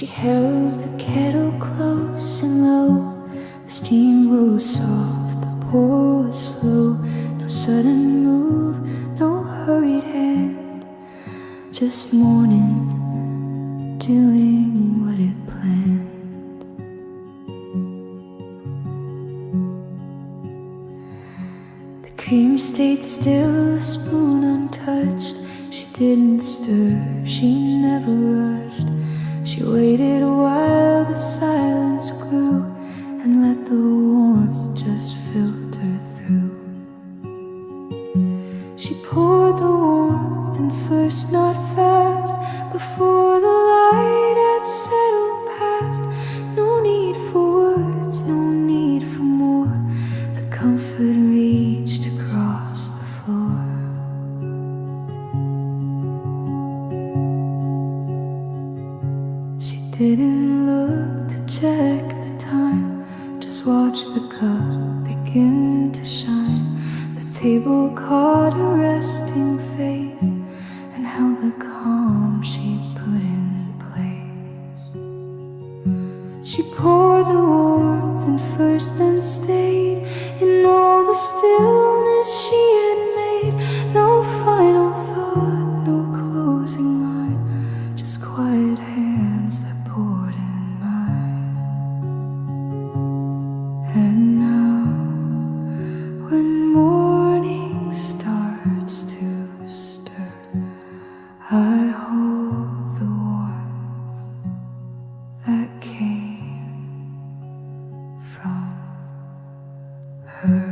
She held the kettle close and low. The steam rose soft, the pour was slow. No sudden move, no hurried hand, just morning doing what it planned. The cream stayed still, the spoon untouched. She didn't stir, she never rushed. She waited while the silence grew and let the warmth just filter through. She poured the warmth in first, not fast, before the light had settled past. No need for words, no need for more. The comfort reached across the floor. She didn't look to check the time, just watched the cup begin to shine. The table caught a resting face and held the calm she put in place. She poured the warmth in first, then stayed in all the stillness she had made. No final thought, no closing line, just quiet hands that poured in mine. And now, when morning starts to stir, I hold the warmth that came from her.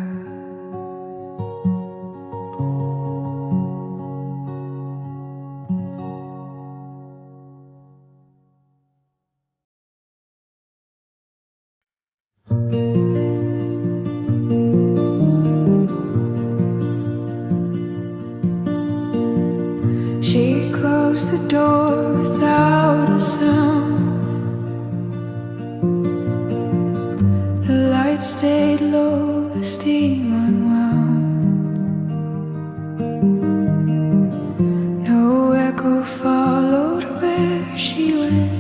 She closed the door without a sound. The light stayed low, the steam unwound. No echo followed where she went,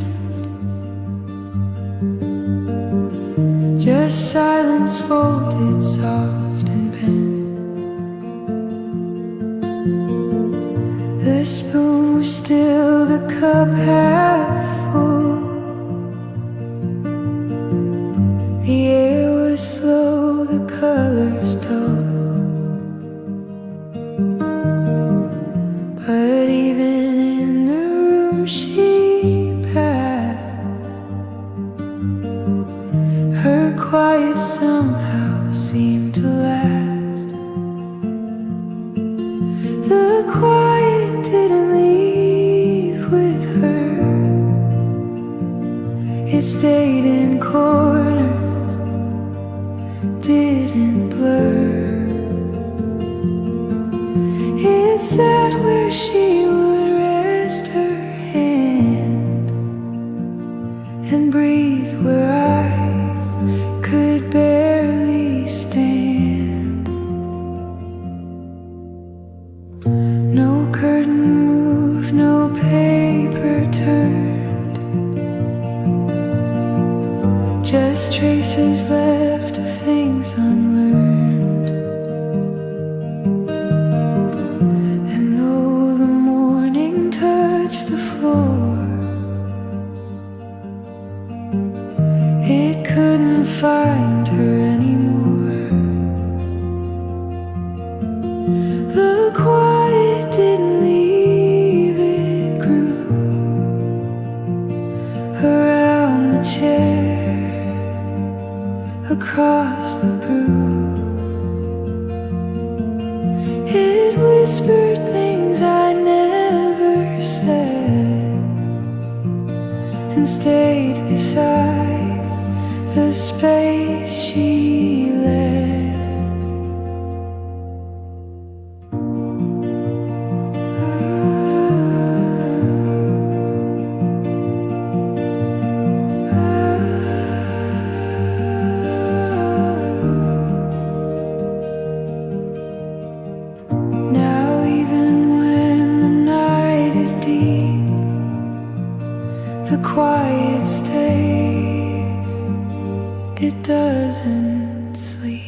just silence folded soft and bent. The spoon was still, the cup half full. The air was slow, the colors dull. But even in the room she passed, her quiet somehow seemed to last. The quiet didn't leave with her, it stayed in corners, didn't blur. It sat where she would rest her hand and breathe where I could barely stand. No curtain moved, no paper turned, just traces left of things unlearned. And though the morning touched the floor, it couldn't find her anymore. The quiet didn't leave, it grew around the chair, across the brew. It whispered things I never said and stayed beside the space she led. Now even when the night is deep, the quiet stays, it doesn't sleep.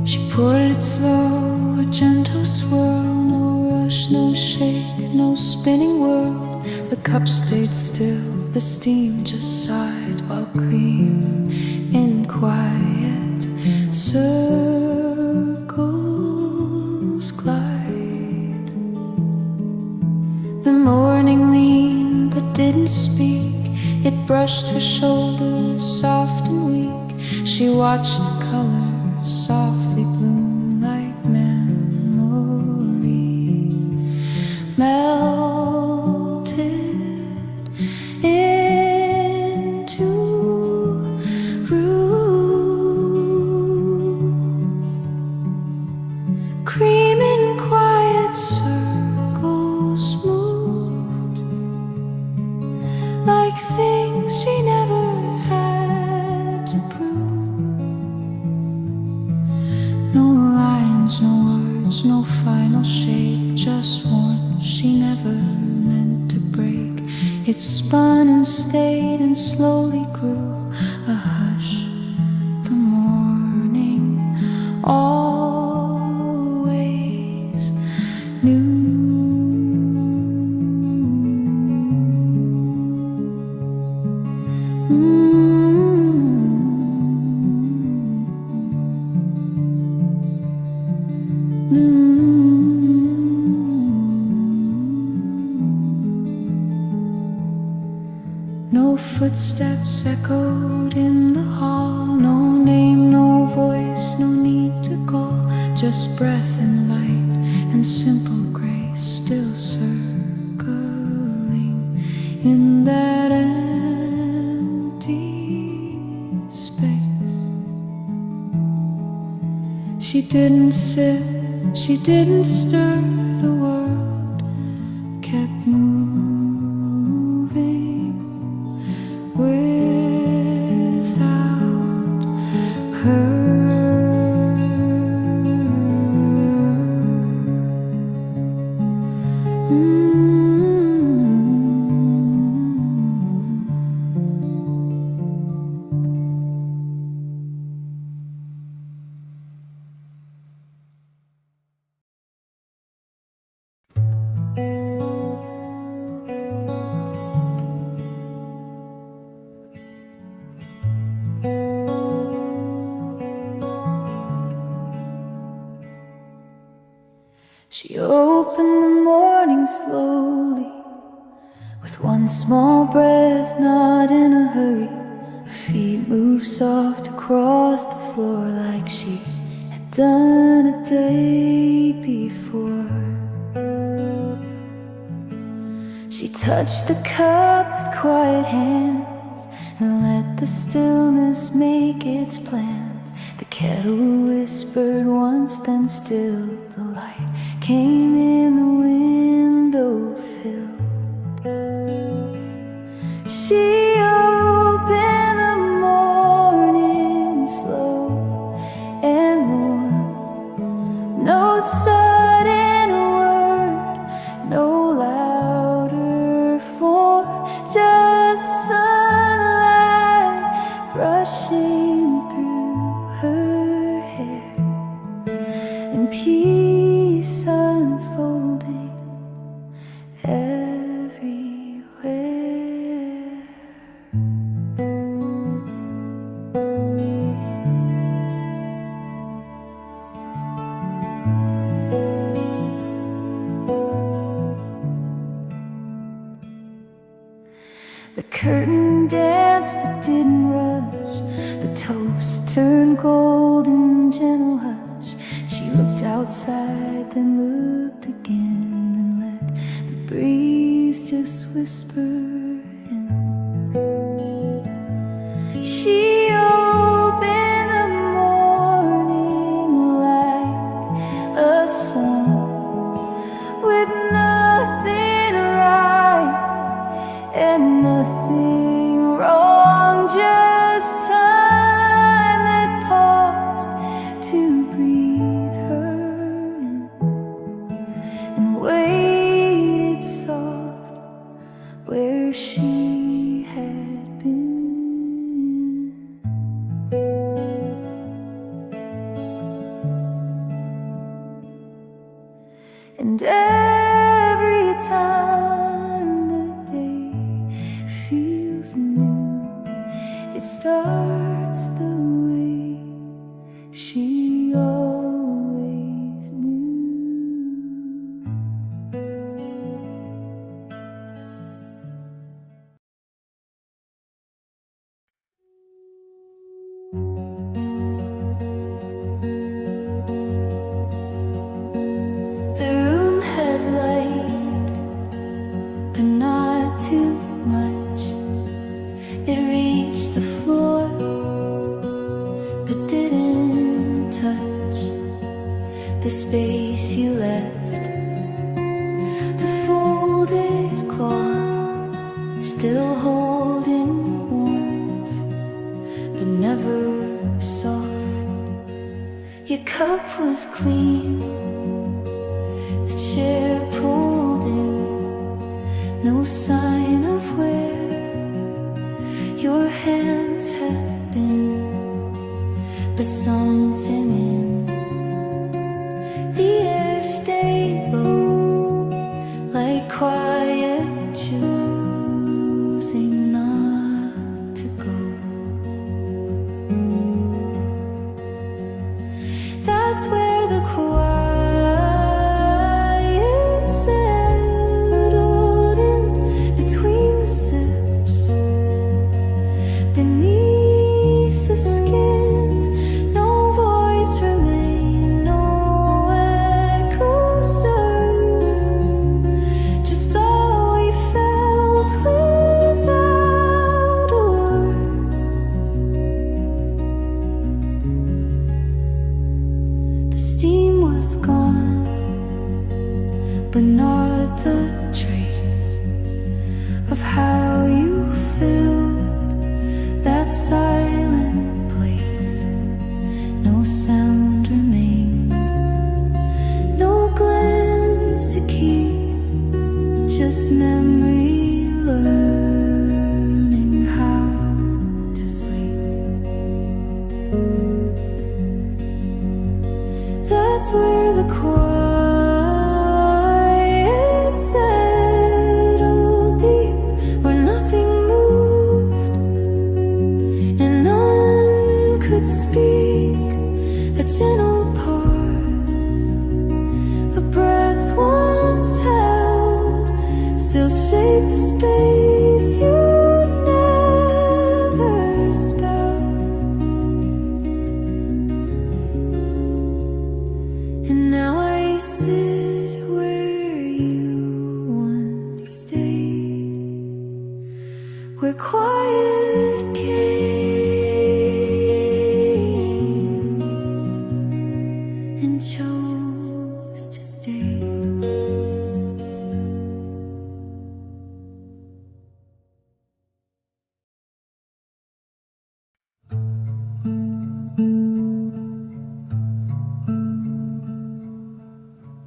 She poured it slow, a gentle swirl, no rush, no shake, no spinning whirl. The cup stayed still, the steam just sighed, while cream in quiet circles glide. The morning leaned but didn't speak, it brushed her shoulders soft and weak. She watched the colors softly bloom like memory, melted into room. Cream in quiet circles moved like things she never had to prove. No lines, no words, no final shape, just one she never meant to break. It spun and stayed and slowly grew a hush. The morning always knew. No footsteps echoed in the hall, no name, no voice, no need to call, just breath and light and simple grace still circling in that empty space. She didn't sit, she didn't stir, the world kept moving without her. She opened the morning slowly, with one small breath, not in a hurry. Her feet moved soft across the floor like she had done a day before. She touched the cup with quiet hands and let the stillness make its plans. The kettle whispered once, then still the light came in, the window filled. She opened the morning slow and warm. No sudden word, no louder form, just sunlight brushing through her hair and peace unfolding everywhere. The curtain danced but didn't rush. The toast turned golden, gentle hush. She looked outside, then looked again, and let the breeze just whisper in. She opened the morning like a song, with nothing right and nothing wrong, just time. but not too much. It reached the floor, but didn't touch the space you left. The folded cloth still holding warmth, but never soft. Your cup was clean, the chair pulled in, no sign of where your hands had been, but something in the air stayed low, like quiet choosing not to go. That's where the quiet settled in between the sips, beneath the skin. No voice remained, no echo stirred, just all we felt without a word. The steam was gone, but not the trace of how you filled that silent place. No sound remained, no glance to keep, just memory learning how to sleep. That's where the quiet settled deep, where nothing moved and none could speak. A gentle pause, a breath once held, still shaped the space you never spelled. And now I sit where you once stayed, where quiet came and chose to stay.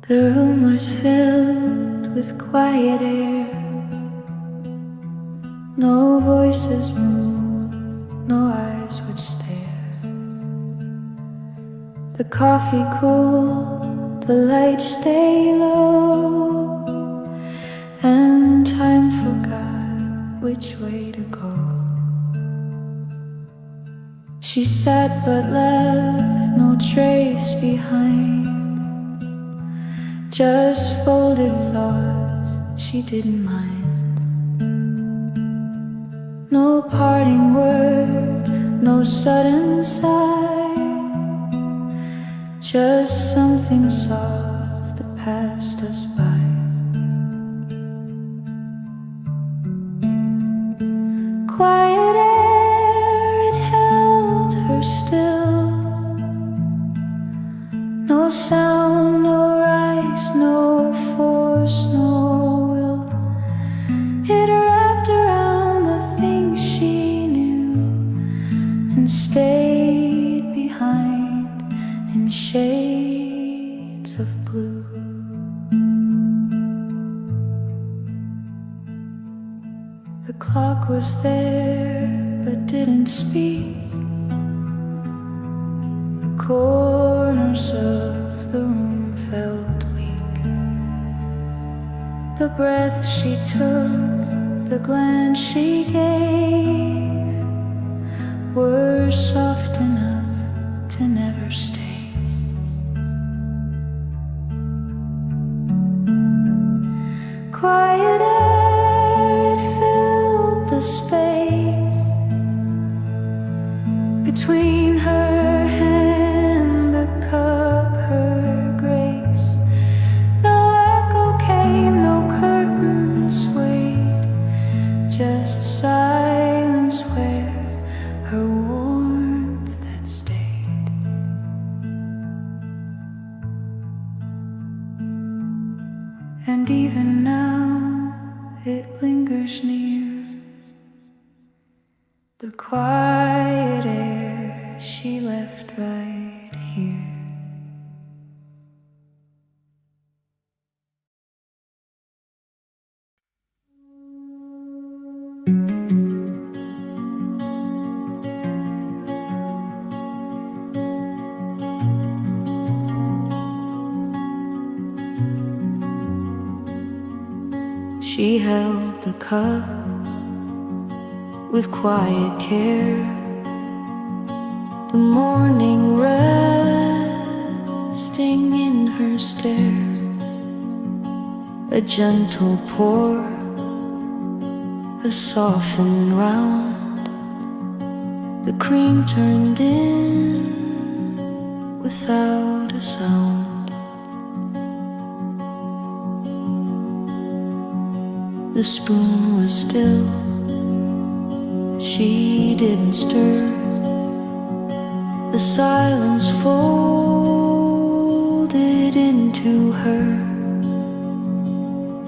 The room was filled with quiet air. No voices moved, no eyes would stare. The coffee cooled, the lights stay low, and time forgot which way to go. She sat but left no trace behind, just folded thoughts she didn't mind. No parting word, no sudden sigh, just something soft that passed us by. Quiet air, it held her still. No sound, no rise, no force, no will. It wrapped around the things she knew and stayed behind in shades of blue. The clock was there but didn't speak. The corners of the room felt weak. The breath she took, the glance she gave, were soft enough to never stay. Quiet air, it filled the space between her hand, the cup, her grace. No echo came, no curtain swayed. just silence where her warmth had stayed. And even now it lingers near the quiet air she left right here. She held the cup with quiet care, the morning resting in her stare, a gentle pour, a softened round, the cream turned in without a sound. The spoon was still, she didn't stir. The silence folded into her,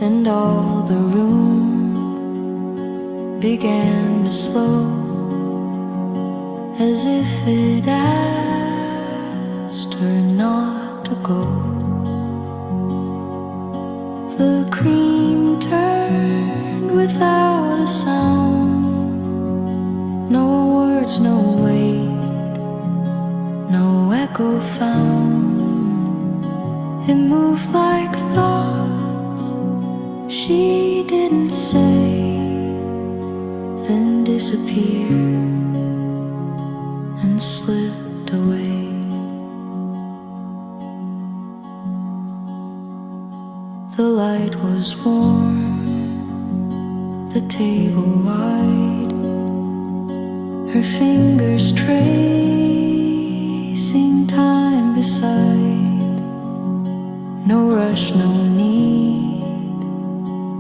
and all the room began to slow, as if it asked her not to go. The cream turned without a sound, no words, no weight, no echo found. It moved like thoughts she didn't say, then disappeared and slipped away. The light was warm, the table wide, her fingers tracing time beside. No rush, no need,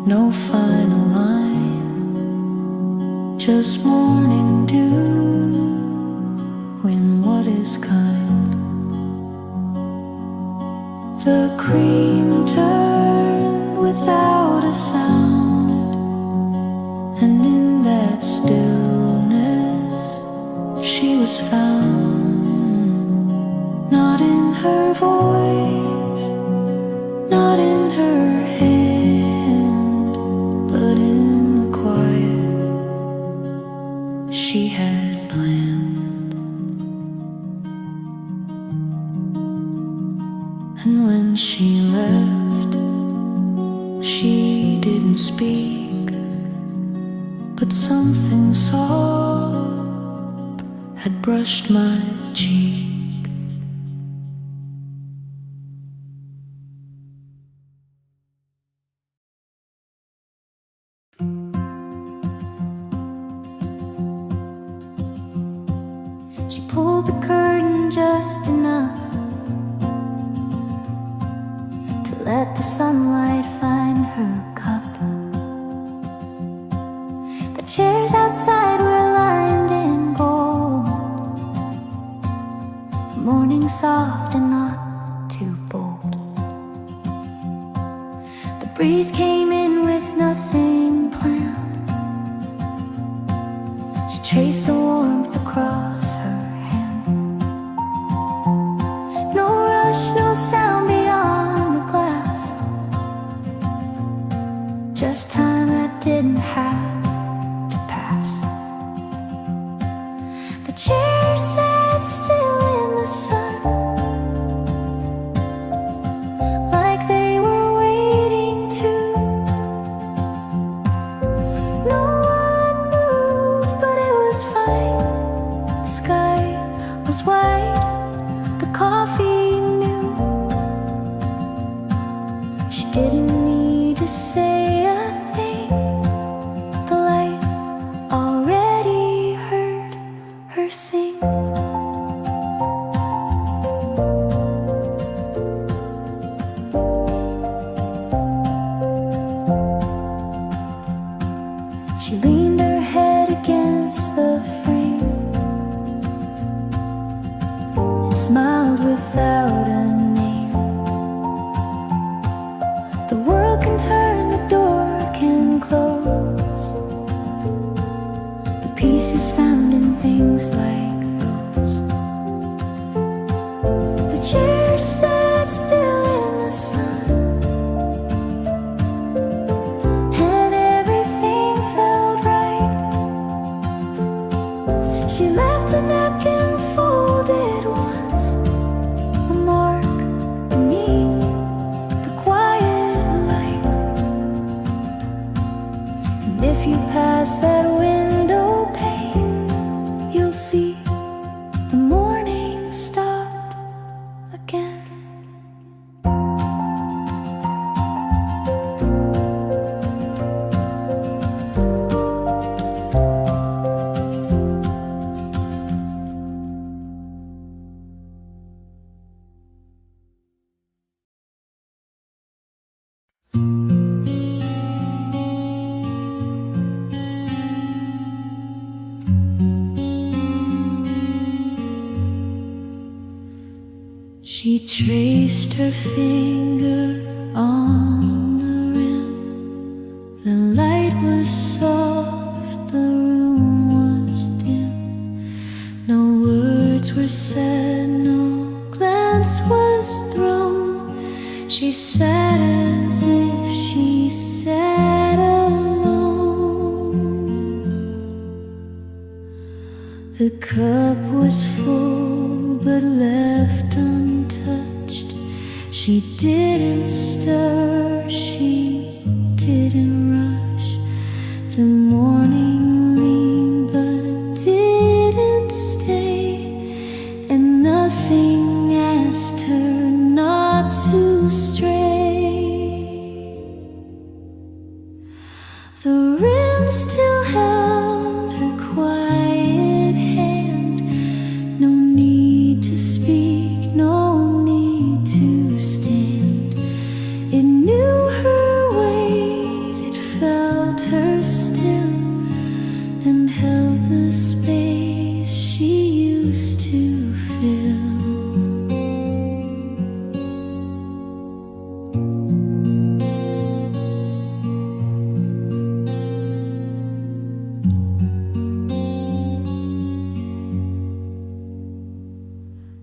no final line, just morning dew in what is kind. The cream turned without a sound, and in that stillness she was found. Not in her voice, not in her hand, but in the quiet she had planned. And when she left, she didn't speak, but something soft had brushed my cheek. She pulled the curtain just enough to let the sunlight find her cup. The chairs outside were lined in gold, the morning soft and not too bold. The breeze came in with nothing planned. She traced the warmth across her hand. No rush, no sound beyond the glass, just time that didn't have to pass. The chair sat still in the sun, like they were waiting to. No one moved, but it was fine. The sky was white, the coffee new. She didn't need to say a thing, the light already heard her sing. She leaned her head against the frame and smiled without a name. The world can turn, the door can close, but peace is found in things like those. The chair sat still in the sun, and everything felt right. She left a napkin folded once, a mark beneath the quiet light. And if you pass that window pane, you'll see the morning stopped again. She traced her finger on the rim. The light was soft, the room was dim. No words were said, no glance was thrown. She sat as if she sat alone. The cup was full but left untouched. She didn't stir, she didn't rush. The morning leaned but didn't stay, and nothing asked her not to stray. The rim still held her quiet hand. No need to speak, no need to stand. It knew her weight, it felt her still, and held the space she used to fill.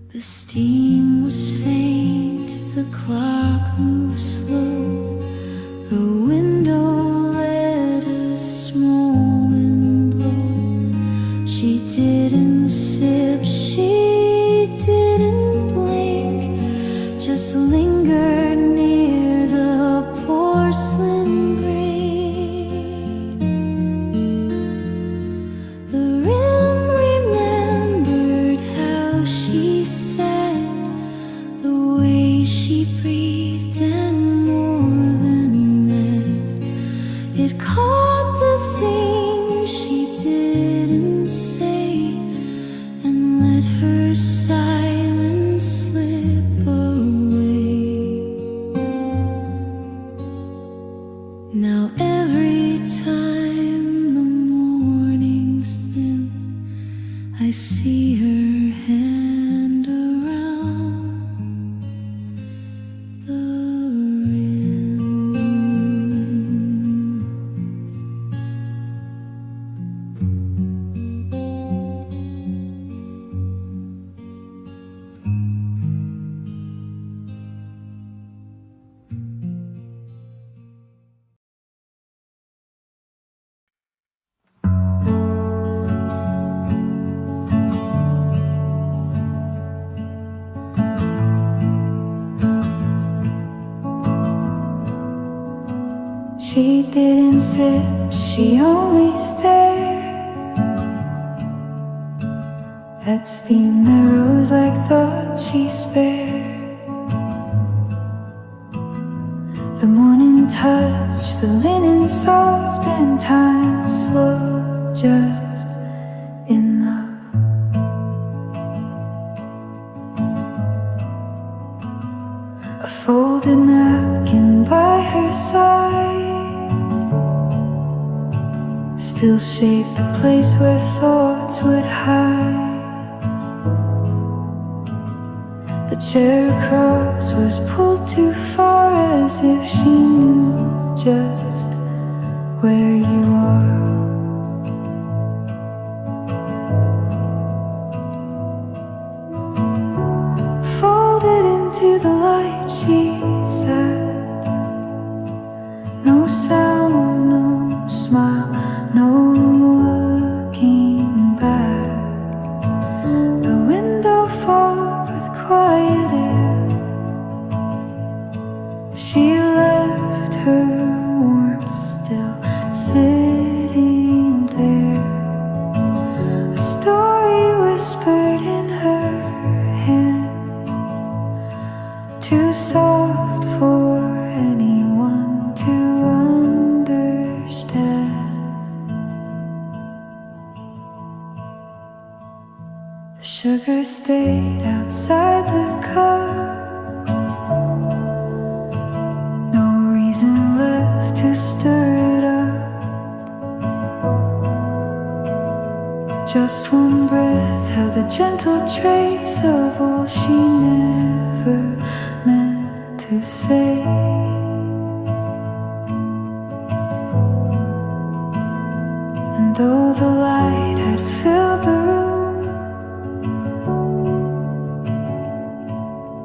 The steam was faint, the clock moved slow. The window let a small wind blow. She didn't sip, she didn't blink, just lingered near the porcelain grain. The rim remembered how she sat, the way she breathed, and more than that, it caught the things she didn't say, and let her silence slip away. Now every time the morning's thin, I see her hand around the rim. She didn't sip, she only stared at steam that rose like thought she spared. The morning touch, the linen soft, and time slow, just enough. A folded napkin by her side, still shape the place where thoughts would hide. The chair across was pulled too far, as if she knew just where you are. Folded into the light, she said, no sound, no smile, no looking back. The window fogged with quiet air. She left her warmth still sitting there. A story whispered in her hands, too soft for anyone to understand. The sugar stayed outside the cup. No reason left to stir it up. Just one breath held a gentle trace of all she never meant to say. And though the light had filled the room,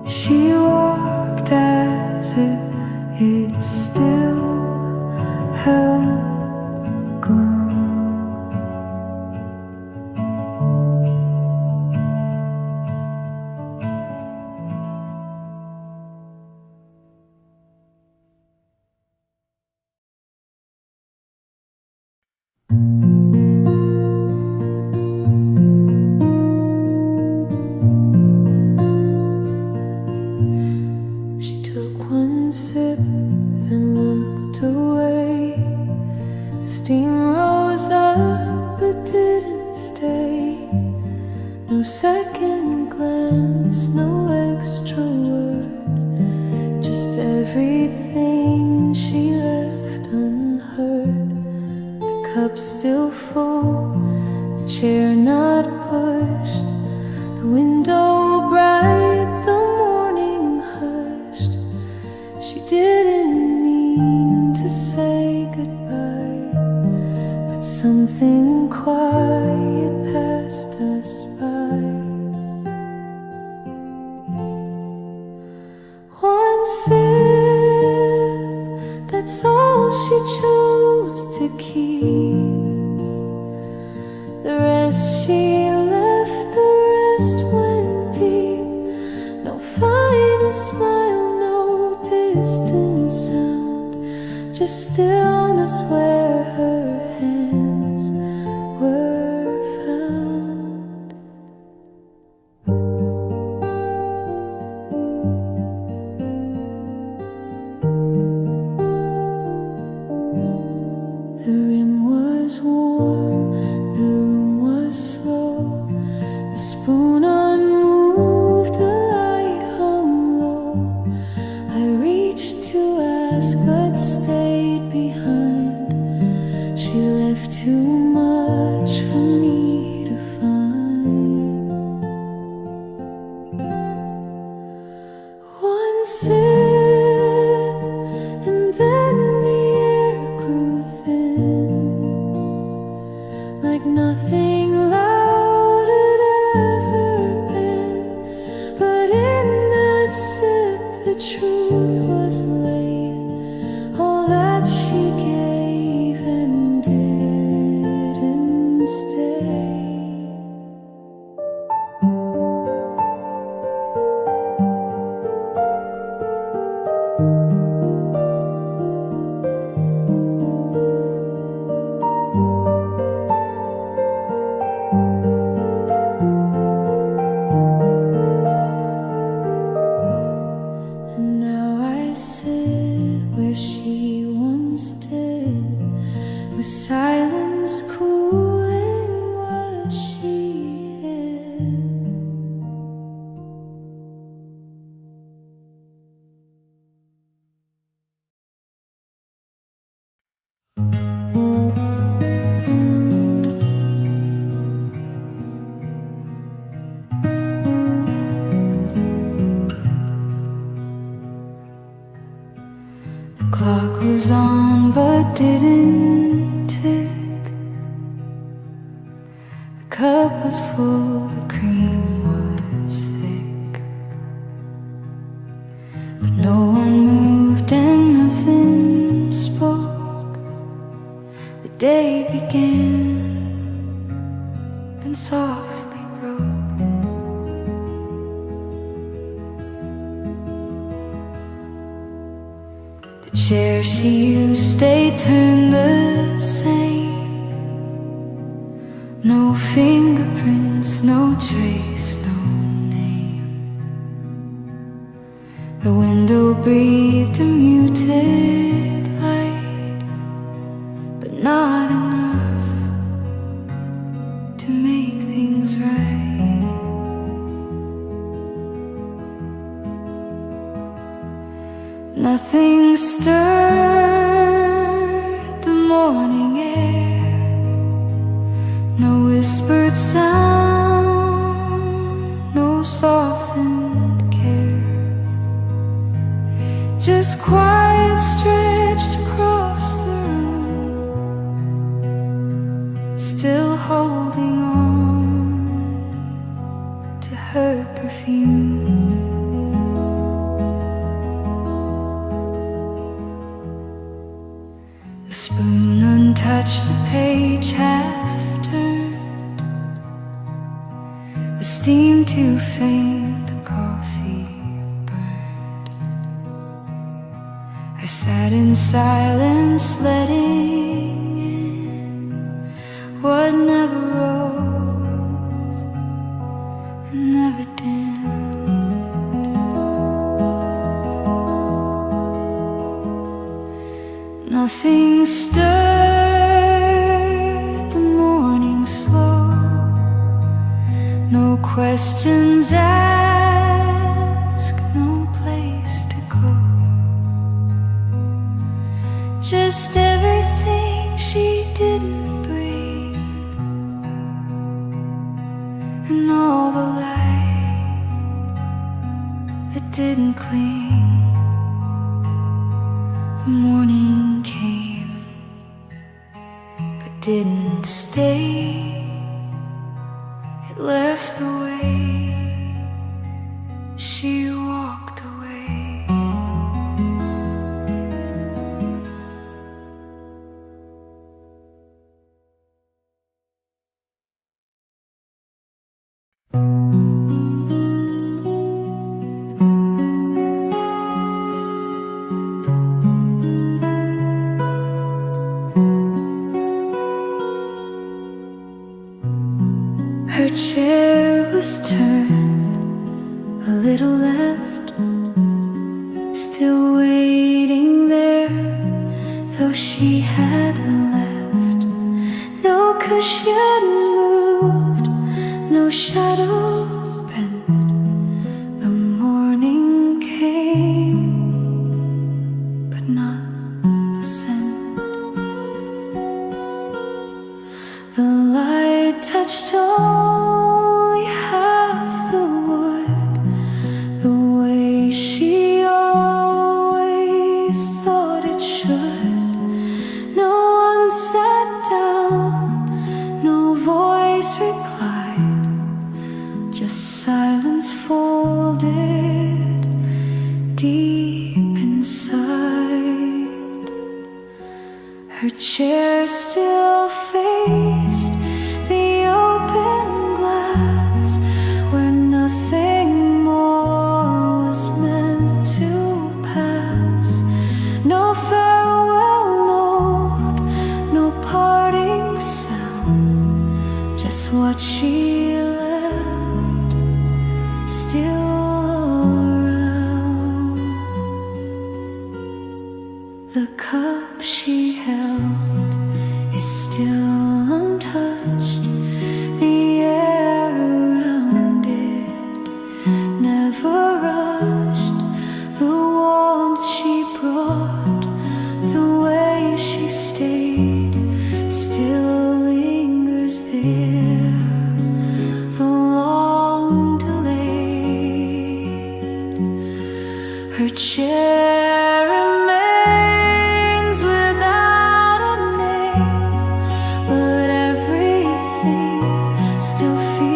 she walked as if it still held gloom. She took one sip and looked away. Steam rose up but didn't stay. No second glance, no extra word, just everything she left unheard. The cup still full, the chair not pushed, the window bright, the morning hushed. She didn't mean to say goodbye, but something quiet passed us by. One sip, that's all she chose to keep. The rest she left, the rest went deep. No final smile, no distant sound, just stillness where her hands were found. The rim was warm, the room was slow, the spoon unmoved, the light hung low. I reached to ask but stayed behind. She left too much for me to find. One sip, and then the air grew thin, like nothing loud had ever been. But in that sip the truth was laid, all that she gave and didn't stay. And now I sit where she once did, with silence cooling what she hid. was full, the cream was thick, but no one moved and nothing spoke. The day began, then softly broke. The chair she used stayed turned the same. No fingerprints, no trace, no name. The window breathed a muted light, but not enough to make things right. Nothing stirred the morning air, no whispered sound, no softened care. Just quiet stretched across the room, still holding on to her perfume. The spoon untouched, the page half turned, the steam too faint, the coffee burned. I sat in silence, letting in what never rose and never dimmed. Nothing stirred the morning slow, no questions asked, no place to go. Just everything she didn't bring, and all the light that didn't cling. The morning came, but didn't stay. It left the way she walked away. Her chair was turned a little left, still waiting there, though she had left. No cushion moved, no shadow bent. The morning came, but not the scent. The light touched only half the wood, the way she always thought it should. No one sat down, no voice replied, just silence folded deep inside. Her chair still faced the open glass, where nothing more was meant to pass. No farewell note, no parting sound, just what she left still around. The cup she held is still untouched, the air around it never rushed. The warmth she brought, the way she stayed, still lingers there, though long delayed. Her chair remains without a name, but everything still feels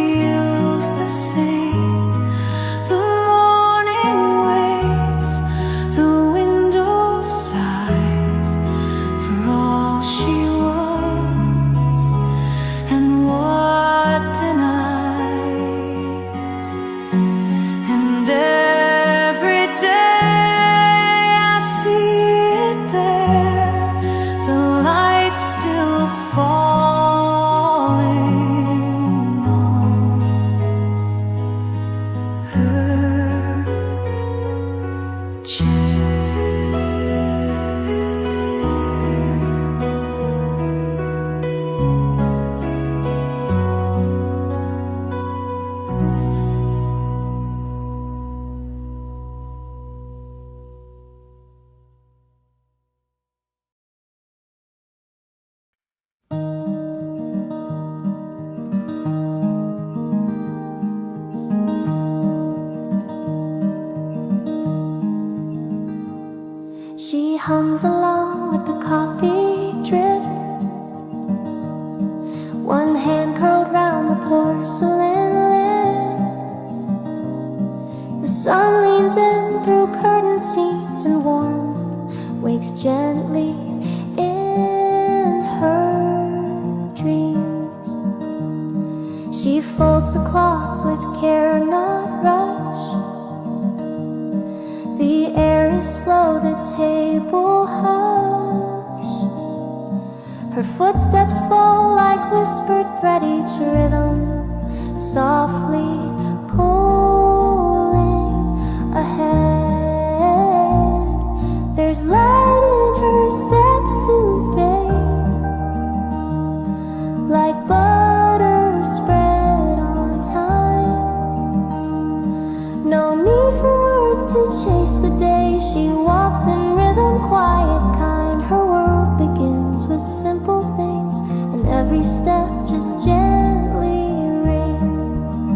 comes along with the coffee drip, one hand curled round the porcelain lid. The sun leans in through curtain seams, and warmth wakes gently in her dreams. She folds the cloth with care, not rush. The air is slow, the table hush. Her footsteps fall like whispered thread, each rhythm softly pulling ahead. There's light in her steps today, like butter spread on time. No need for words to chase the day. She walks in rhythm, quiet, kind. Her world begins with simple things, and every step just gently rings.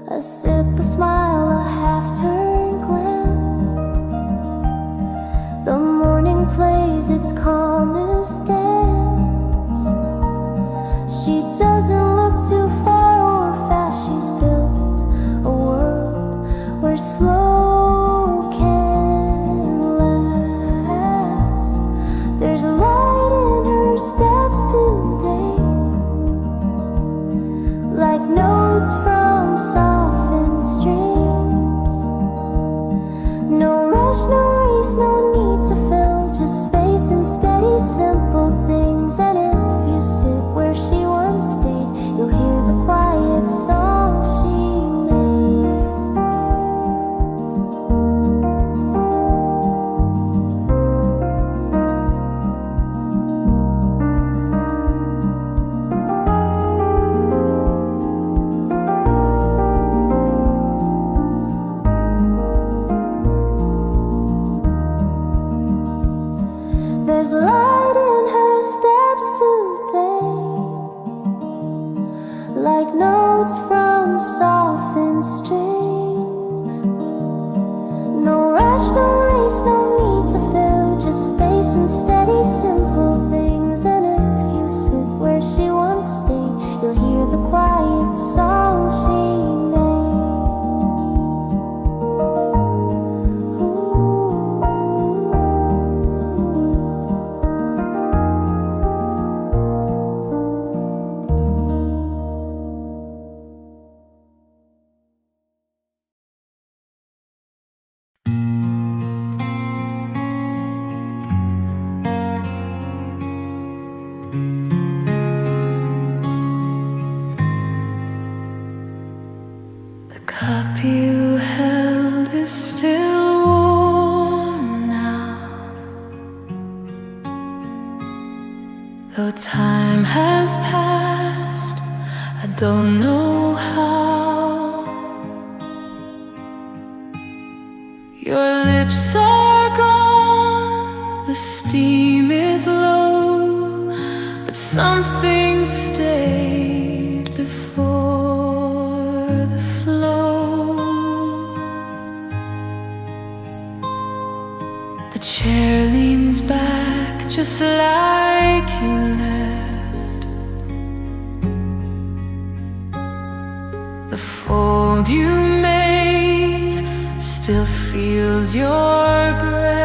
A sip, a smile, a half-turned glance. The morning plays its calmest dance. She doesn't look too far or fast. She's built a world where slow can last. There's a light in her steps today, like notes from softened strings. No rush, no race, no need to fill, just space and steady, simple things. And if you sit where she once stayed, you'll hear the quiet song she made. There's light in her steps today, like notes from softened strings. No rush, no race, no need to fill, just space and steady, simple things. And if you sit where she once stayed, you'll hear the quiet song she made. The cup you held is still warm now, though time has passed, I don't know how. Your lips are gone, the steam is low, but something stayed before the flow. The chair leans back just like you left. The fold you made still feels your breath.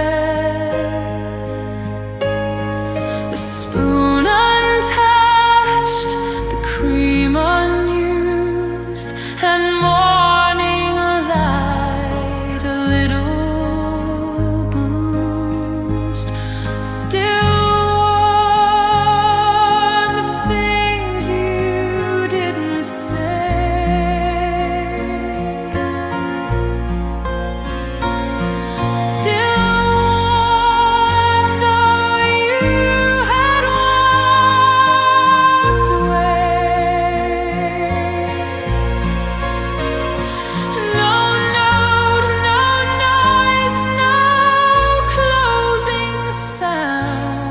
The spoon untouched, the cream unused, and morning light a little bruised. Still warm, the things you didn't say. Still warm, though you had walked away. No note, no noise, no closing sound.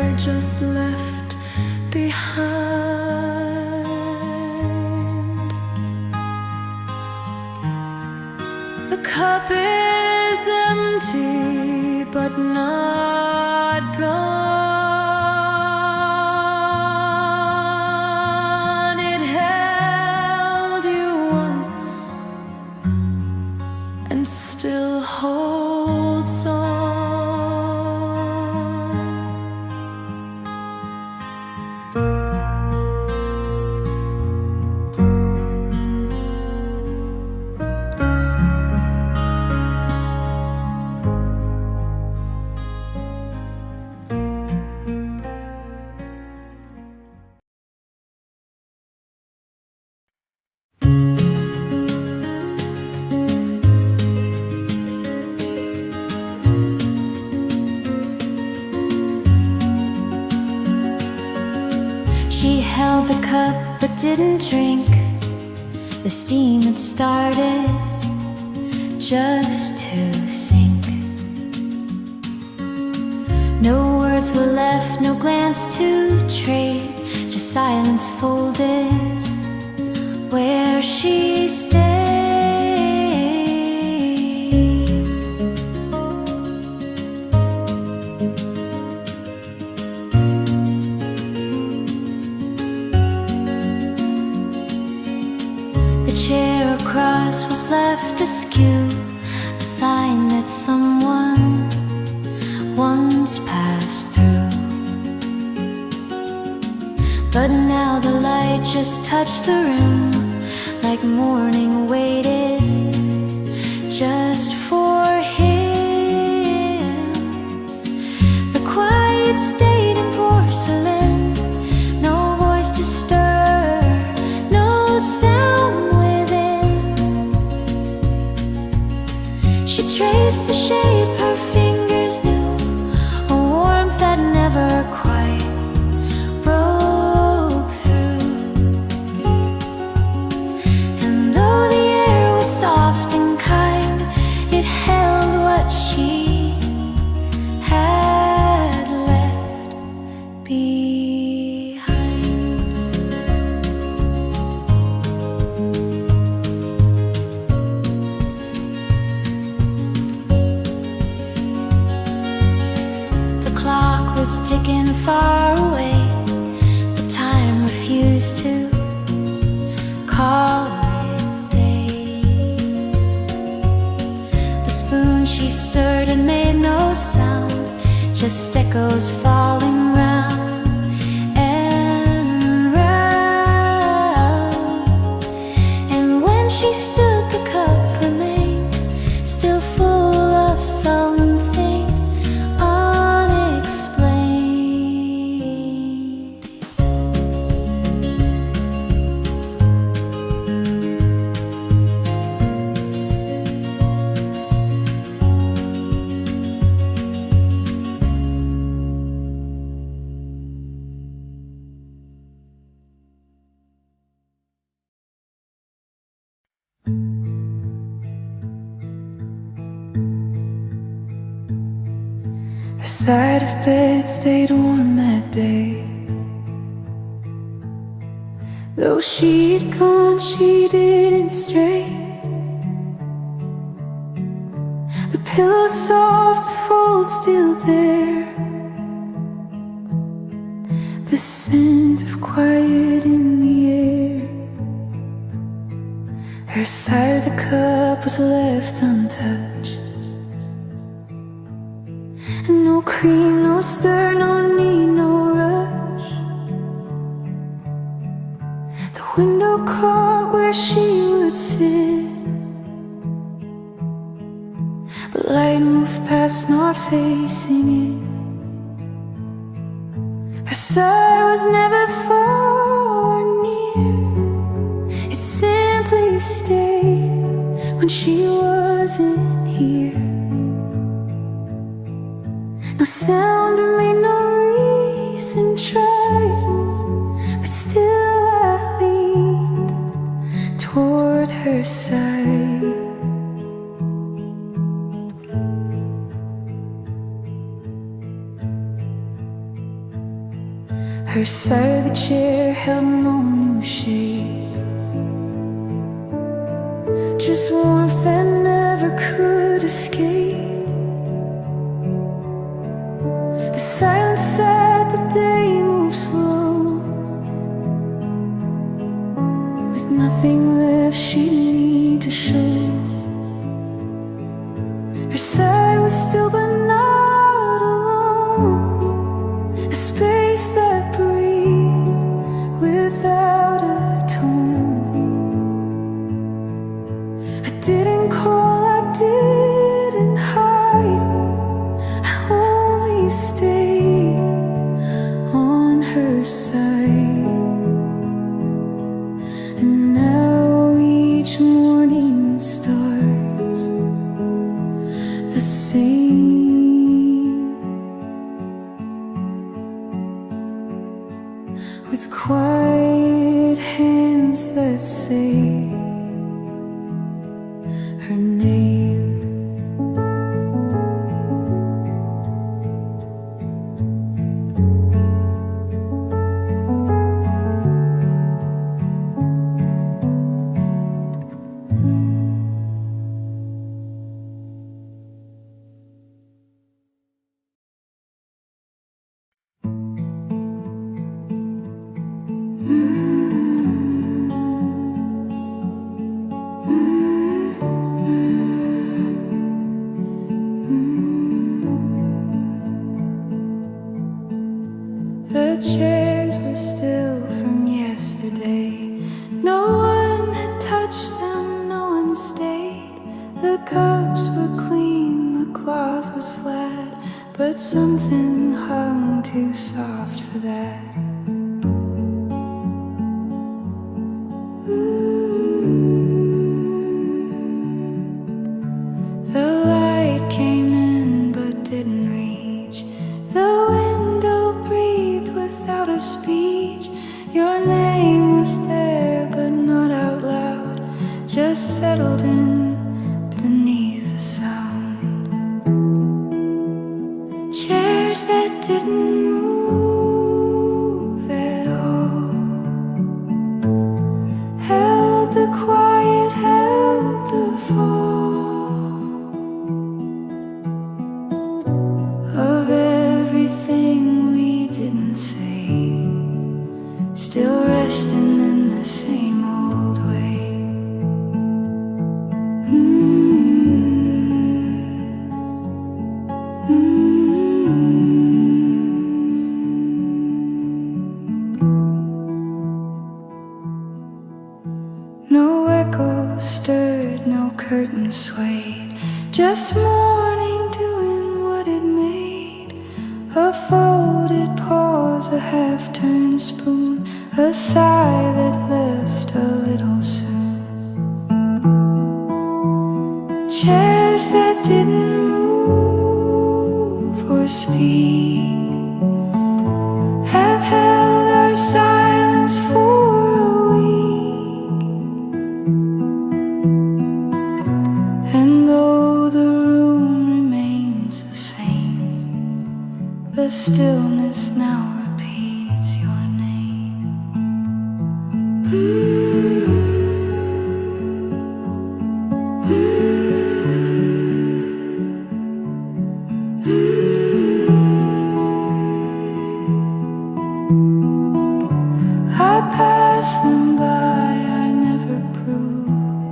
air just left behind. The cup is empty, but not gone. It held you once and still holds on. She held the cup but didn't drink. The steam had started just to sink. No words were left, no glance to trade, just silence folded where she stayed. The chair across was left askew, a sign that someone once passed through. But now the light just touched the room, like morning waited just for him. The quiet stayed in porcelain, no voice to stir, no sound within. She traced the shape her fingers knew, a warmth that never quite broke through. And though the air was soft and kind, it held what she had left behind. The clock was ticking far away, but time refused to call it day. The spoon she stirred and made no sound, just echoes falling round and round. And when she stood, the cup remained still full of something unexplained. Her side of bed stayed warm that day. Though she'd gone, she didn't stray. The pillow soft, the fold still there, the scent of quiet in the air. Her side of the cup was left untouched, and no cream, no stir, no need, no rush. The window caught where she would sit, but light moved past, not facing it. Her side was never far or near, it simply stayed when she wasn't here. No sound made, no reason tried, but still I leaned toward her side. Her side of the chair held no new shape, just warmth that never could escape. The silence said the day moved slow, with nothing left she'd need to show. Her side was still but not alone, a space that breathed without a tone. I didn't call, I didn't hide, I only stayed on her side. And now each morning starts the same, with quiet hands that say her name. The chairs were still from yesterday. No one had touched them, no one stayed. The cups were clean, the cloth was flat, but something hung too soft for that. The light came in but didn't reach. The window breathed without a speech. Your name was there but not out loud, just settled in beneath the sound. Chairs that didn't move at all held the quiet, held the fall of everything we didn't say, still resting in the same old way. No echo stirred, no curtain swayed, just morning doing what it made. A folded pause, a half-turned spoon, a sigh that left a little soon. Chairs that didn't move or speak have held our silence for a week. And though the room remains the same, the stillness now repeats your name. I pass them by, I never prove.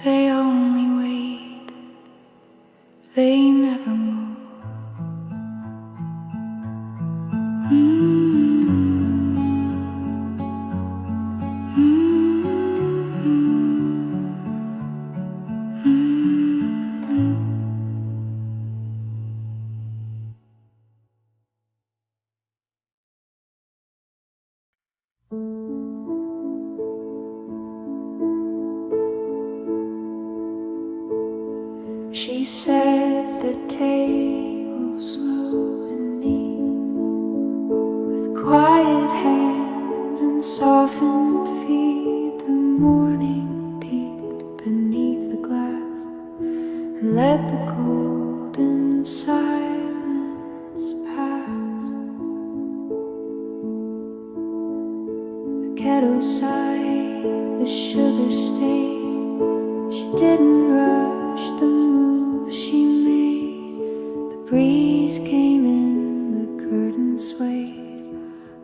They only wait, they never move. She set the table slow and neat, with quiet hands and softened feet. The morning peeked beneath the glass and let the golden silence pass. inside the sugar state. She didn't rush the moves she made. The breeze came in, the curtain swayed,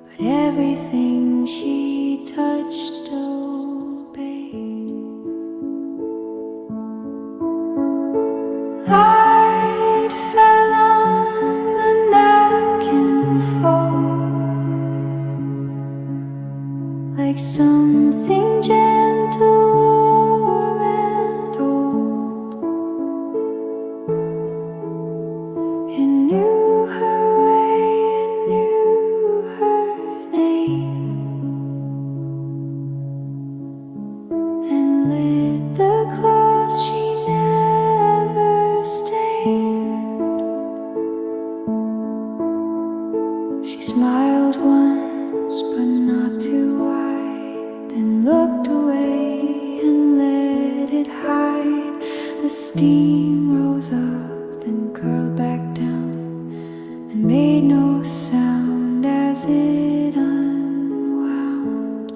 but everything she touched obeyed. Light fell on the napkin fold, like something gentle, warm and old. It knew her way, it knew her name, and lit the cloth she never stained. She smiled once, but not too wide, then looked away and let it hide. The steam rose up, then curled back down, and made no sound as it unwound.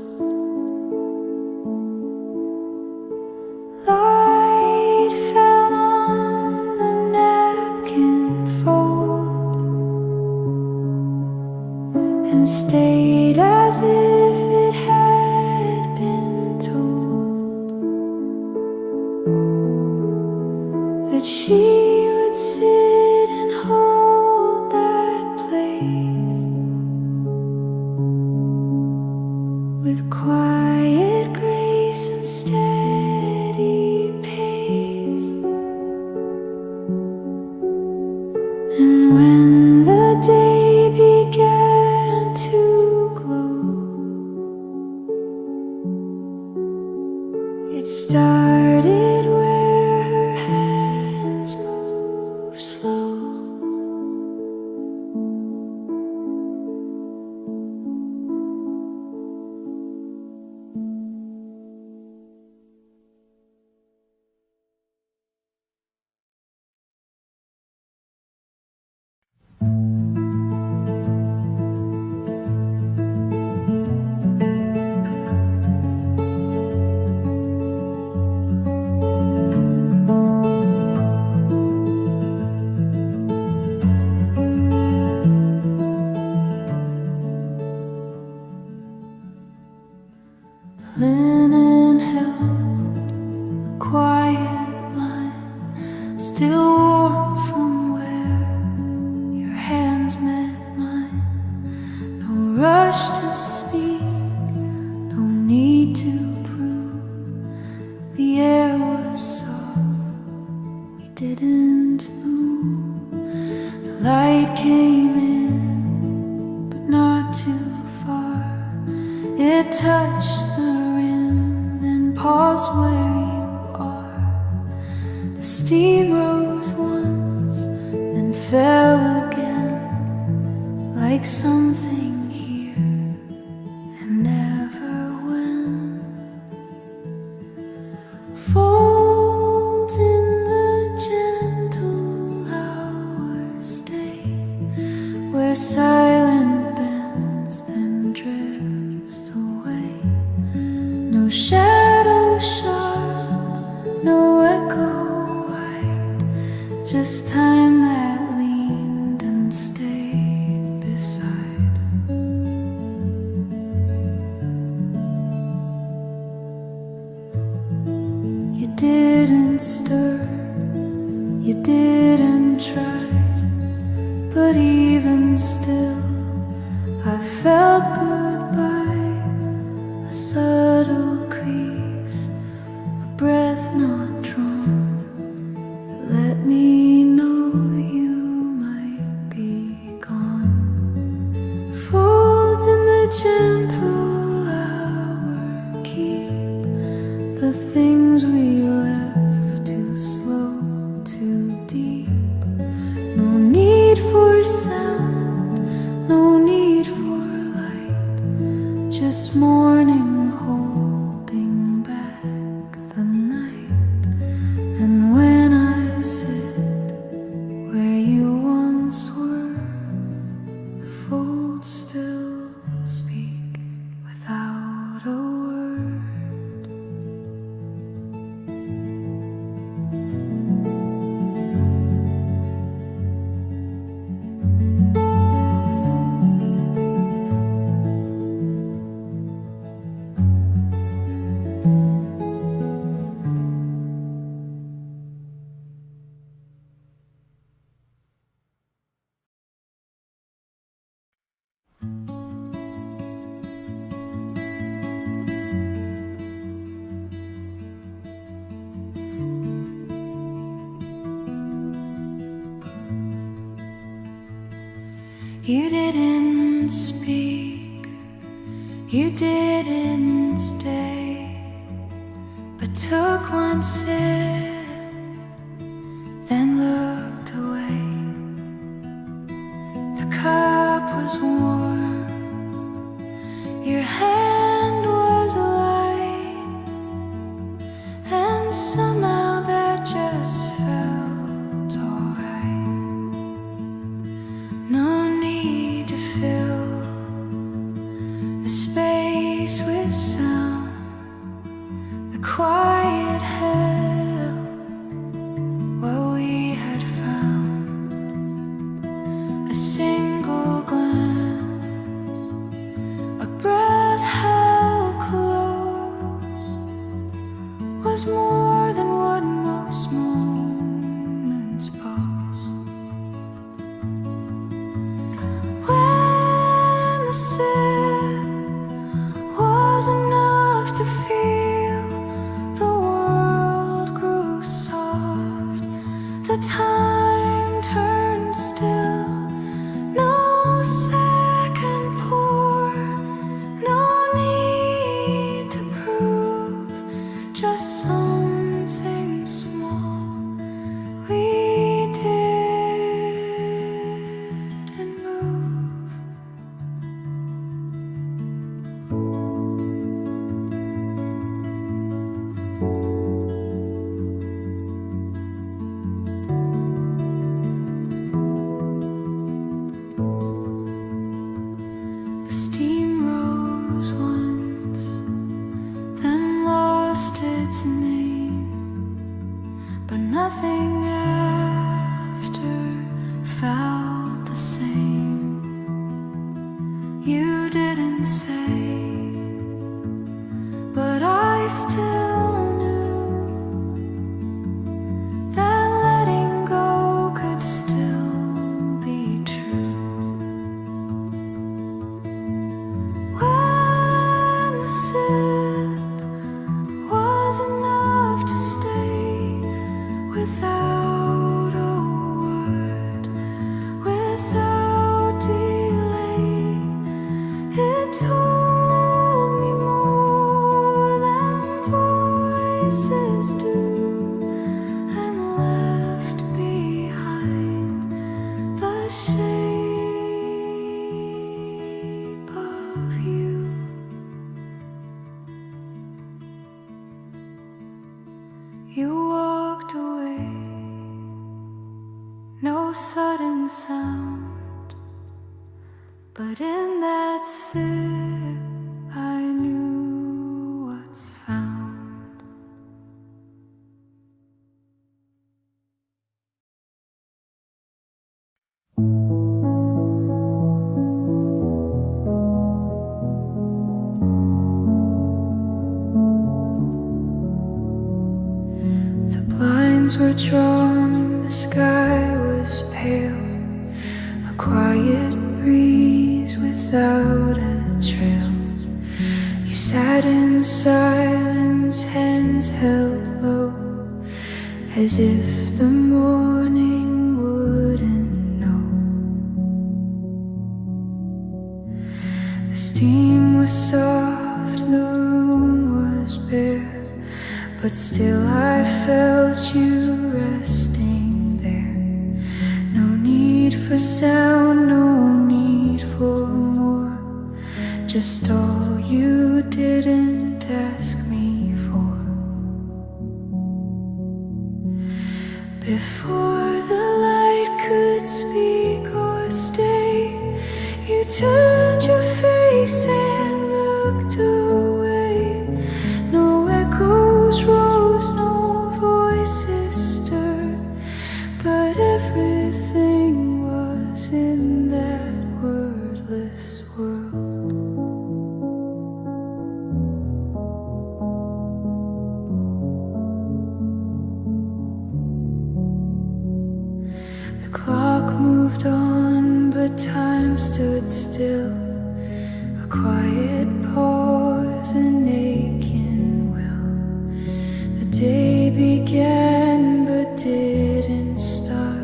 Light fell on the napkin fold and stayed as if it had been told that she would sit and hold that place with quiet grace and steady pace. And when the day began to glow, it started where her hands moved slow. Linen held a quiet line, still warm from where your hands met mine. No rush to speak, no need to prove. The air was soft, we didn't move. The light came in, but not too far. It touched the rim, then paused where you are. The steam rose once, then fell again, like something here and never went. Folds in the gentle hours stay, where silent bends then drifts away. No shadow sharp, no echo wide, just time that leaned and stayed beside. You didn't stir, you didn't try, but even still I felt goodbye. A subtle crease, a breath not drawn, that let me know you might be gone. Folds in the gentle hour keep the things we left too slow, too deep. No need for sound, no need for light, just morning holding back the night. And when I sit where you once were, the folds still speak without a word. You didn't speak, you didn't stay, but took one sip, then looked away. The cup was warm, your hand was light, and somehow that just felt alright. No need to fill the space with sound. The quiet held what we had found. A single glance, a breath held close, was more than what most moments pose. When the sip was enough to feel the world grew soft, the time turned still. No second pour, no need to prove, just something small we didn't move. The steam rose once, then lost its name, but nothing after felt the same. You didn't say, but I still knew that letting go could still be true. When the sip was enough to stay without a word, without delay, it told me more than voices do, and left behind the shape of you. You walked away, no sudden sound, but in that sip I knew what's found. The blinds were drawn, the sky was pale, a quiet breeze without a trail. You sat in silence, hands held low, as if the morning wouldn't know. The steam was soft, the room was bare, but still I felt you resting there. No need for sound, no need for more, just all you didn't ask me for. Before the light could speak or stay, you turned your face and looked away. No echoes rose, no voices stirred, but everything was in that wordless world. The clock moved on, but time stood still. A quiet pause, an aching will. The day began, but didn't start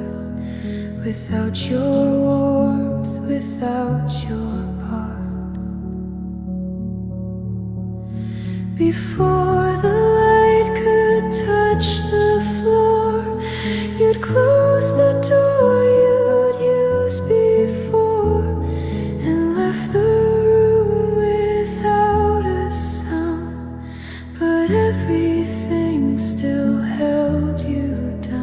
without your warmth, without without your part. Before the light could touch the floor, you'd close the door you'd used before and left the room without a sound. But everything still held you down.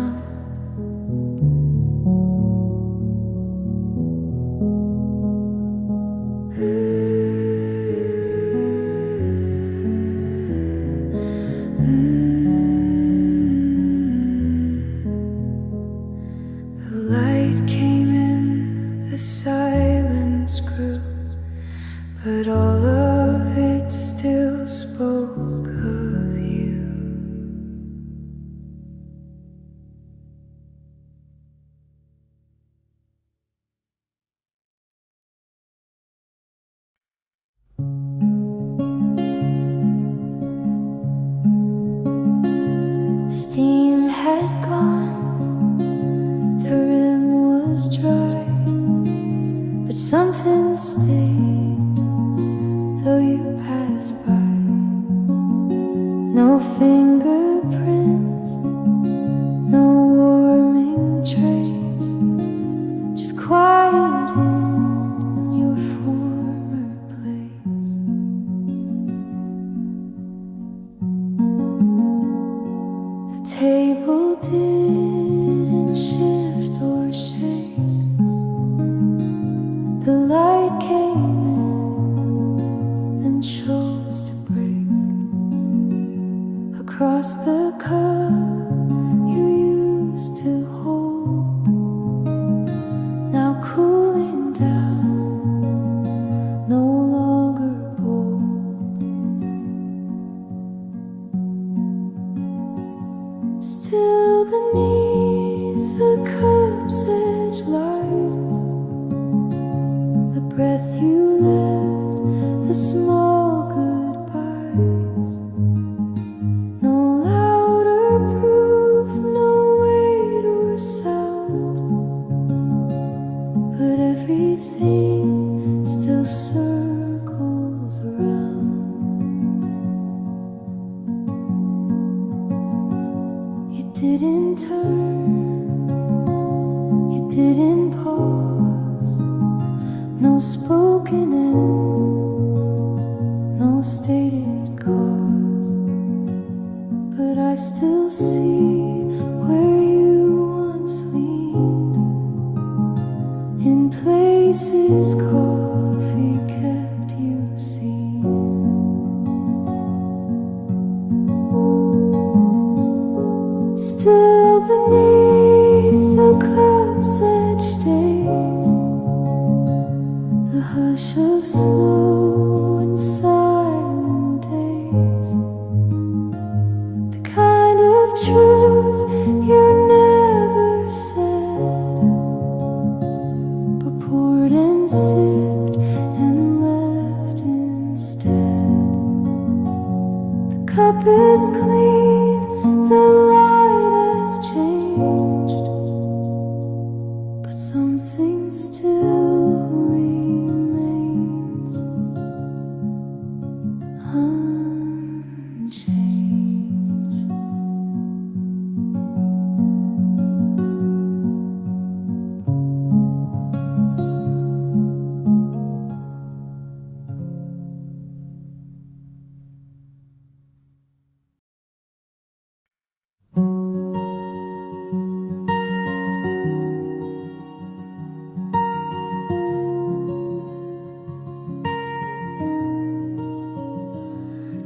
The light came in, the silence grew, but all of it still spoke of you. Steam had gone, the rim was dry, but something stayed, though you passed by. No fingerprints, no warming trace, just quiet in your former place. The table didn't shift or shake. The light came in, then chose to break. Across the cup you used to hold, now cooling down, no longer bold. Still beneath the cup's edge lies the breath you left, the small goodbyes. No louder proof, no weight or sound, but everything still circles around. You didn't turn, you didn't pause, no spoken end, no stated cause. But I still see where you once leaned, in places coffee kept you seen. Still beneath the cup's edge stays the hush of slow and silent days, the kind of truth you never said, but poured and sipped and left instead. The cup is clean, the light has changed, but something still remains unchanged.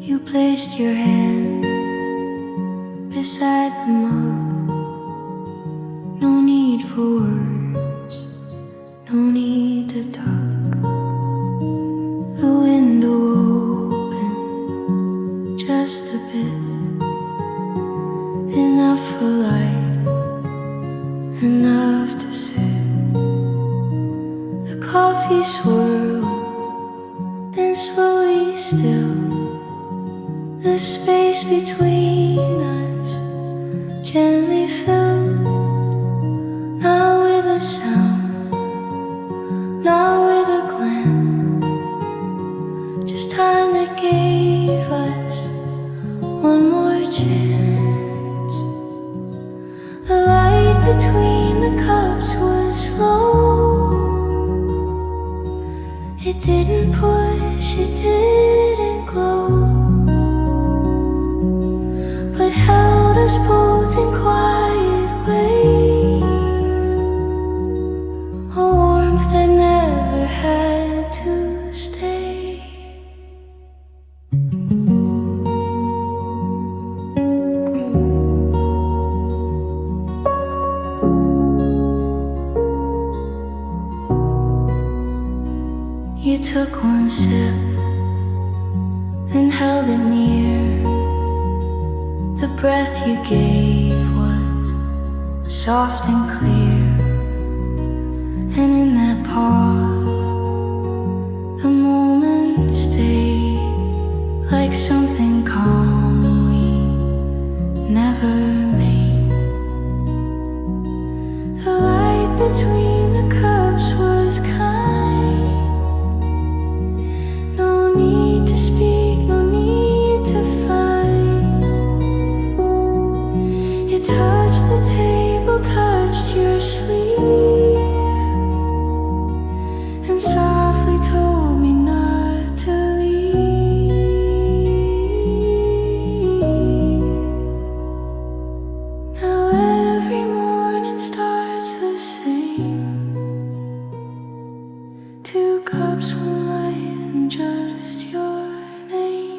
You placed your hand beside the mug. No need for words, no need to talk. The window open just a bit, enough for light, enough to sit. The coffee swirled, then slowly still. The space between us gently filled, not with a sound, not with the cups was low. It didn't push, it didn't glow, but held us both in quiet ways, a warmth that never had to stay. You took one sip and held it near. The breath you gave was soft and clear, and in that pause, the moment stayed like something calm we never made. The light between the cups was kind. No need to speak, no need to find. You touched the table, touched your sleeve, and softly told me not to leave. Now every morning starts the same. Two cups, one light, and just your name.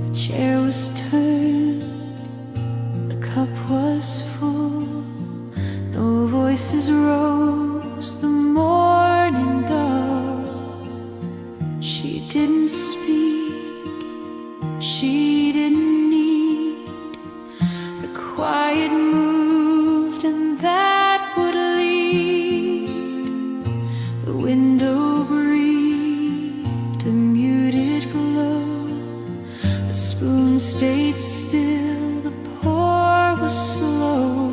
The chair was turned, the cup was full. No voices rose, the morning dove. She didn't speak, she didn't need. The quiet moved, and that would lead. The window breathed a muted glow. The spoon stayed still, the pour was slow.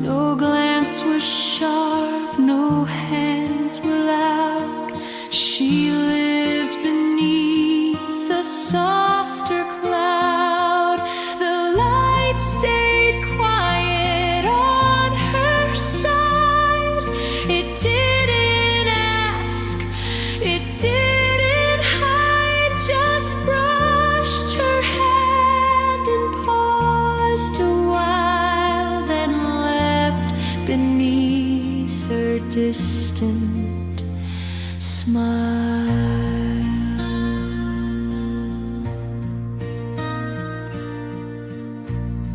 No glance was sharp, no hands were loud. She lived beneath a softer cloud. The light stayed quiet on her side. It didn't ask, it didn't hide, just brushed her hand and paused a while, then left beneath her distant smile.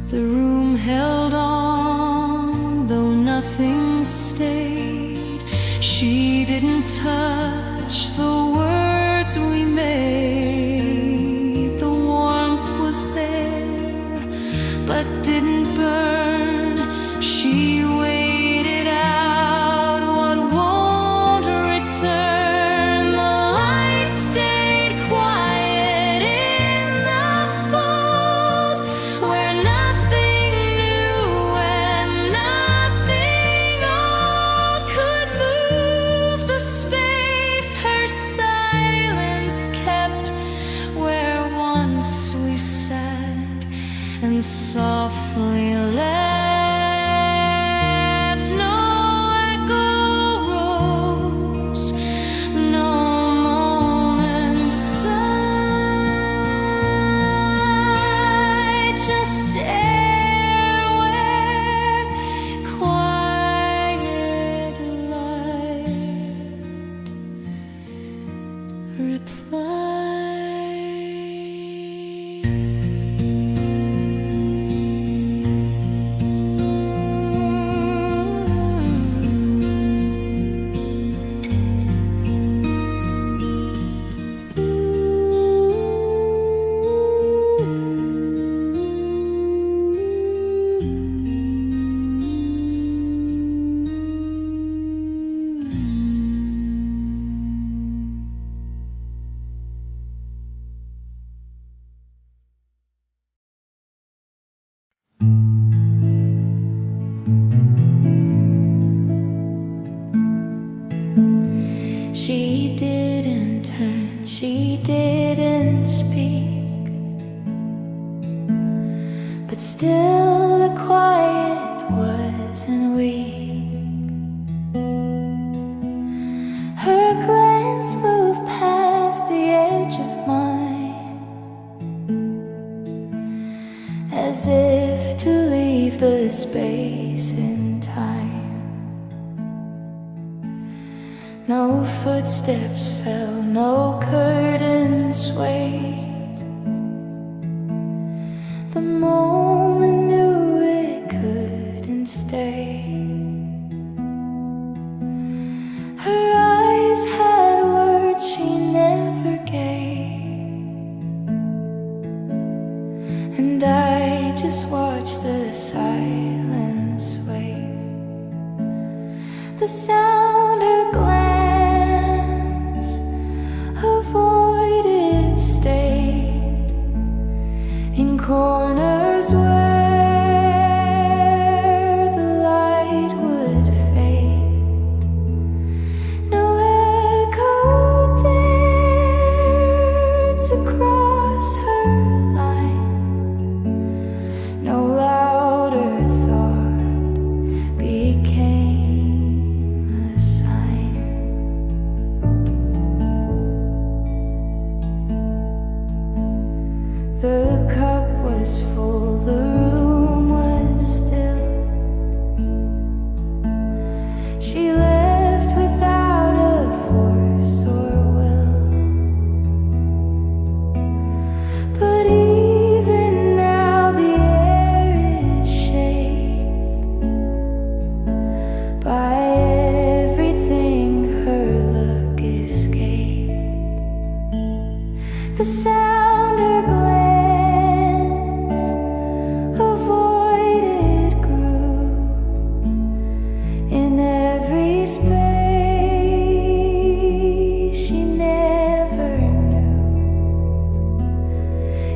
The room held on, though nothing stayed. She didn't touch the words we made. The warmth was there, but didn't burn. She waited out what won't return. The light stayed quiet in the fold, where nothing new and nothing old could move the space. Her silence kept where once we sat, and softly left. No echo rose, no moment sighed, just air where quiet light replied. still the quiet wasn't weak. Her glance moved past the edge of mine, as if to leave the space in time. No footsteps fell, no curtain swayed. The moment knew it couldn't stay. Her eyes had words she never gave, and I just watched the silence wave. The sound her glance avoided stayed in corners where the light would fade. No echo dared to cross her line. No louder thought became a sign. The cup was full, the room was still. She left without a force or will. But even now the air is shaped by everything her look escaped. The sound her glance avoided grew in every space she never knew.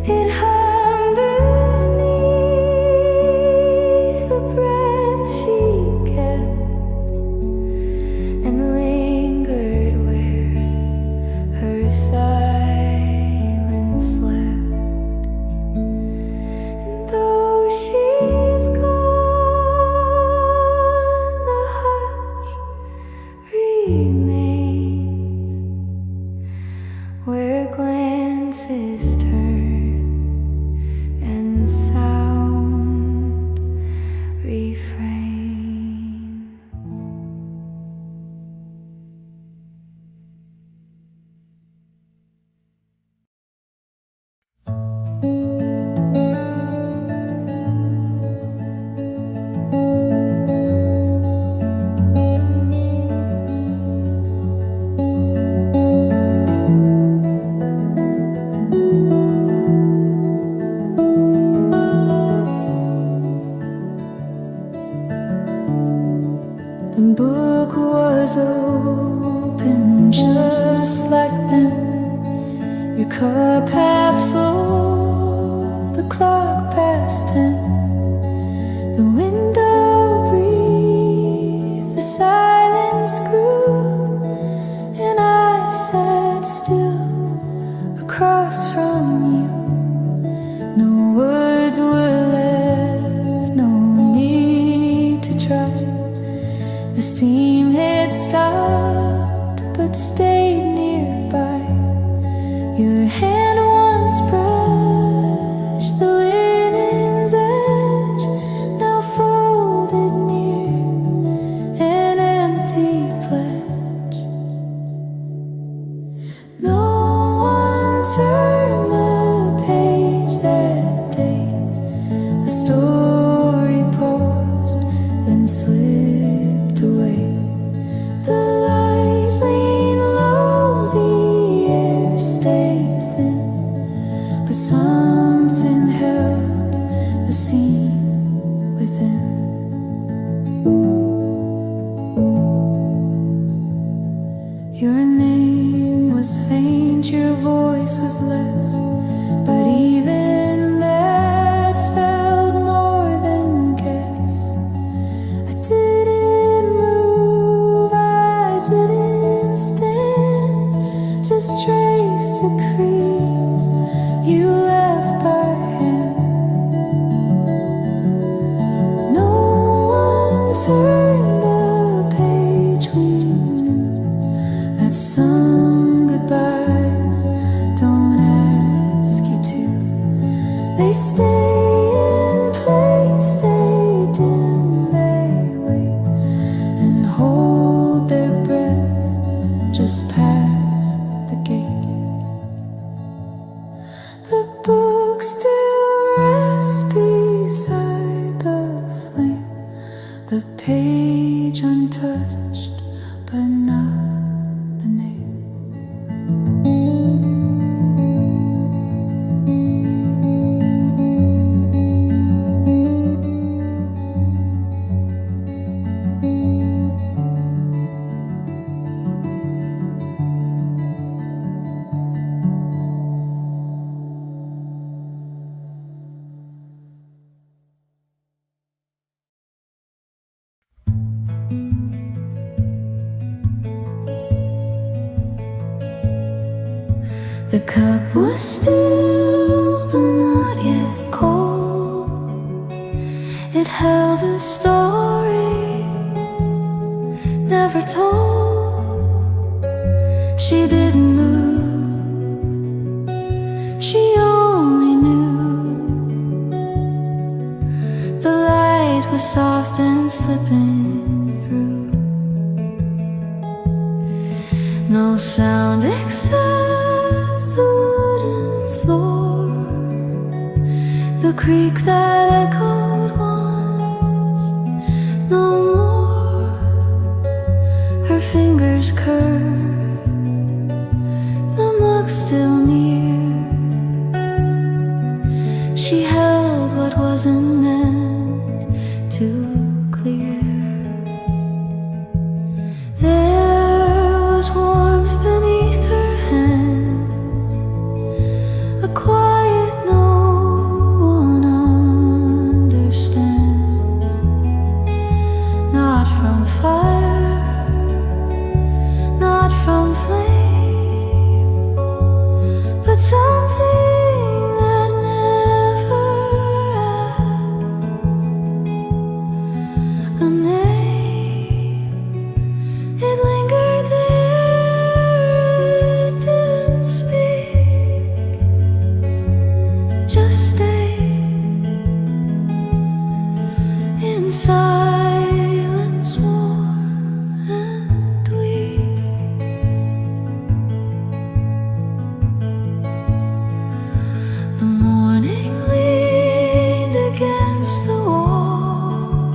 It hung beneath the breath she kept and lingered where her silence left. And though she's gone, the hush remains where glances turn and sound refrain. The book was open just like then. Your cup half full, the clock past 10. The window breathed, the silence grew, and I sat still across from you. No words were left, no need to try. The steam had stopped but stayed nearby. Your hand once brushed the linen's edge, now folded near an empty pledge. No one turned the page that day. The story paused, then slipped away. The light leaned low, the air stayed thin, but something held the scene within. Your name was faint, your voice was less, but even that felt more than guess. I didn't move, I didn't stand, just trace the crease you left by hand. turn the page we knew, that some goodbyes don't ask you to. They stay in place, they dim, they wait and hold their breath just past the gate. The book still rests beside the flame, the page untouched, but not the name. The cup was still but not yet cold. It held a story never told. She didn't move, she only knew the light was soft and slipping through. No sound except the wooden floor, the creak that echoed once, no more. Her fingers curved, the mug still near. She held what wasn't meant to clear. There was warmth beneath her hands, a quiet no one understands. Not from fire, not from flame, but something that never asked a name. It lingered there, it didn't speak, just stayed in silence, warm and weak. The morning leaned against the wall,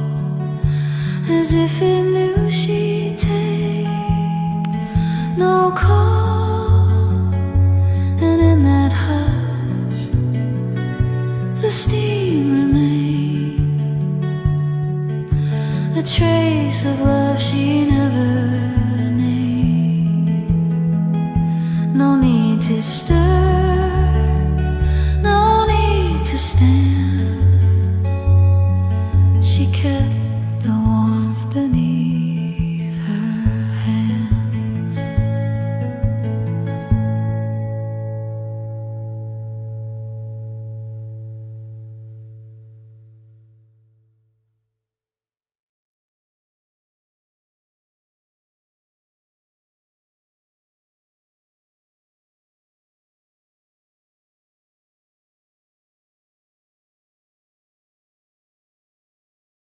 as if it knew she'd take no call. And in that hush, the steam remained, a trace of love she never named. No need to stir, no need to stand. She kept